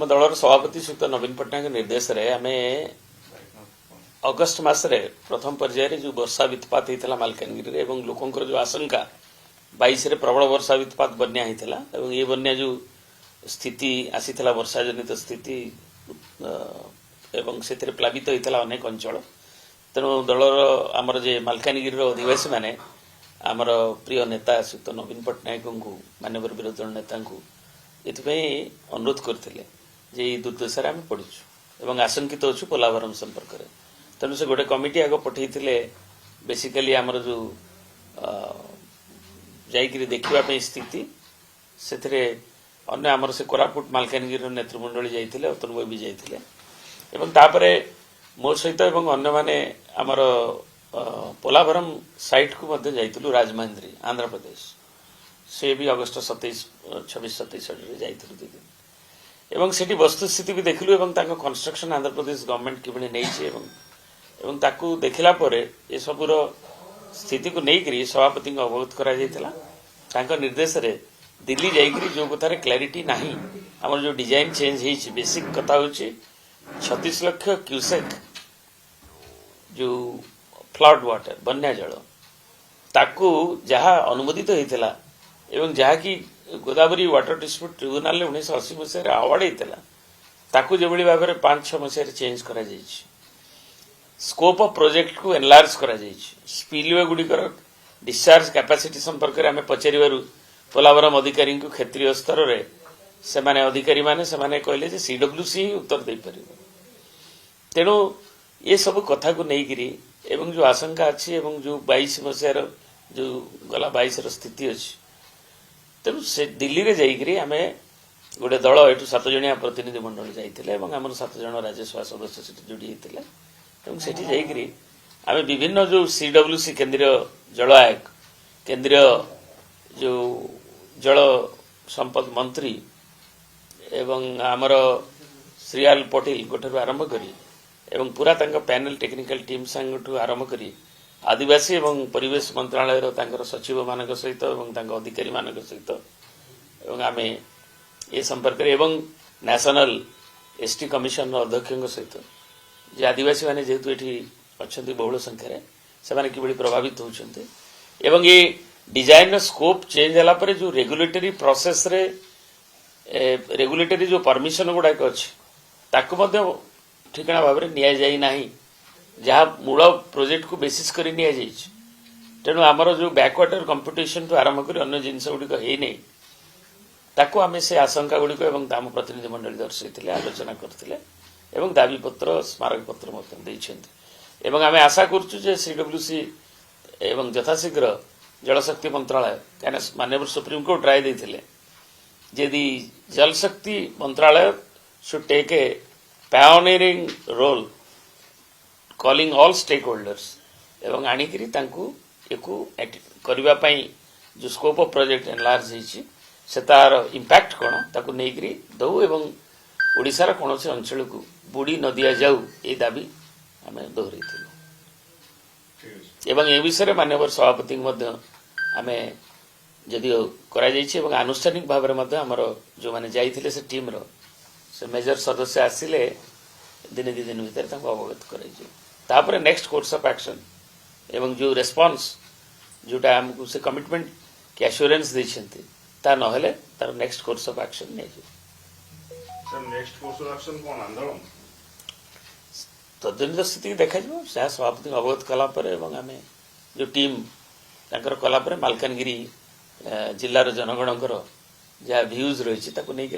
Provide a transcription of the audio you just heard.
दलर सभापति श्रीयुक्त नवीन पट्टनायक निर्देश रे आम अगस्ट मसरे प्रथम पर्यायर जो वर्षा वित्पात होता मालकानगिरी एवं लोकंर जो आशंका 22 रे प्रबल वर्षा वित्पात बन्या होता ये बन्या जो स्थिति आसीला वर्षा जनित स्थिति एवं से प्लावित होता अनेक अंचल तेणु दलर आमर जे मालकानगिरी अधिवासी माने आमर प्रिय नेता श्रीयुक्त नवीन पट्टनायक को माननीय विरोधी दल नेता ये अनुरोध करते दुर्दशा आम पड़ू और आशंकित अच्छु पोलाभरम संपर्क में तेणु से गोटे कमिटी आग पठे बेसिकली आमर जो जाइए देखा स्थिति से अन्य आमर से कोरापुट मालकानगिरी नेतृमंडली जाते अतुल भी जाते मो सहित अन्य माने आमर पोलाभरम साइट को जाइलु राजमहेंद्री आंध्र प्रदेश से भी अगस्ट 26-27 जाइलु 2 दिन एवं सेठी वस्तुस्थिति भी देखलु एवं तांको कंस्ट्रक्शन आंध्र प्रदेश गवर्नमेंट किबने नेइछि एवं ताकू देखला परे ए सबुर स्थिति को नेइकरी सभापति को अवगत करा जायतिला तांको निर्देश रे दिल्ली जाइकरी जो कथारे क्लैरिटी नाही हमर जो डिजाइन चेंज हेछि बेसिक कथा होछि 36 लाख क्यूसेक जो फ्लड वाटर बन्या जल ताकू जहा अनुमोदित होइतिला एवं जहा कि गोदावरी वाटर डिस्प्यूट ट्रिब्यूनाल 1980 मसीह अवार्ड होता ताकू जो भाव में 5-6 मसीह चेंज करा जाइछि स्कोप ऑफ प्रोजेक्ट को एनलार्ज करा जाइछि स्पिलवे गुडिकर डिस्चार्ज कैपेसिटी संपर्क में आम पचारू पोलाभरम अधिकारी को क्षेत्रीय स्तर में से माने अधिकारी माने से माने कहले जे सीडब्ल्यूसी ही उत्तर दे परिबो तेणु ये सब कथा को लेकिरी एवं जो आशंका अच्छी एवं जो 22 मसीहार जो गला 22 स्थिति अच्छी तेणु से दिल्ली रे जाइकरी आमे गोटे दल एठू 7 जणिया प्रतिनिधि मंडल जाइतिले एवं हमर 7 जण राज्यसभा सदस्य से जोड़ी होते एवं सेठी जाइकरी आमे विभिन्न जो सीडब्ल्यूसी केंद्रीय जल आयोग केंद्रीय जो जल संपद मंत्री एवं आमर श्रीयाल पटेल गोठरू आरंभ करी एवं पूरा तांका पैनल टेक्निकल टीम संगठू आरंभ करी आदिवासी एवं परिवेश मंत्रालय तांकर सचिव मानक सहित एवं तांका अधिकारी मानक सहित एवं आमे ये संपर्क एवं नेशनल एसटी कमिशन अध्यक्ष सहित जे आदिवासी माने जेहेतु एठी अछंती बहुल संख्या से माने किबळी प्रभावित होउछन्ते एवं ये डिजाइन स्कोप चेंज होला परे जो रेगुलेटरी प्रोसेस रे रेगुलेटरी जो परमिशन गुडाक अछि ताकू मध्ये ठिकाना भाव में निया जाई नाही जहाँ मूल प्रोजेक्ट को बेसिस कर तेणु आमर जो बैकवाटर कंपिटिशन तो आरंभ कर अन्य जिनस गुड़िक ताकू आमे से आशंका गुड़िक आम प्रतिनिधि मंडली दर्शाई आलोचना करते दाबी पत्र स्मारक पत्र एवं आमे आशा करुचु सीडब्ल्यूसी एवं यथाशीघ्र जलशक्ति मंत्रालय क्या माननीय सुप्रीम कोर्ट राय देते यदि जलशक्ति मंत्रालय should take a pioneering role calling all stakeholders एवं आनिकरी तांकू एको करबा पई जो स्कोप ऑफ प्रोजेक्ट एनलार्ज होईछि से तार इंपैक्ट कोन ताकू नेकरी दौ एवं ओडिसा रा कोनोसी अंचल को बुड़ी न दिया जाऊ ए दाबी हमें दोहरैथिलु एवं ए विषय माननीय सभापति मध्य आमे जदि करा जाइछि एवं आनुष्ठानिक भाव में मध्य हमर जो माने जाइथिले से टीम रो से मेजर सदस्य आसिले दिन 2 दिन भीतर तांको अवगत कराई तापर नेक्स्ट कोर्स ऑफ एक्शन एवं जो रेस्पॉन्स जोटा हमको से कमिटमेंट की एश्योरेंस देछन्ते ता न हेले तार नेक्स्ट कोर्स ऑफ एक्शन नै sir next course of action कोन आंदोलन तदन स्थिति देखा जो से सभापति अवगत कला पर एवं हमें जो टीम तांकर कला पर मालकानगिरी जिल्लार जनगणकर जहाँ व्यूज रही ताको नै कि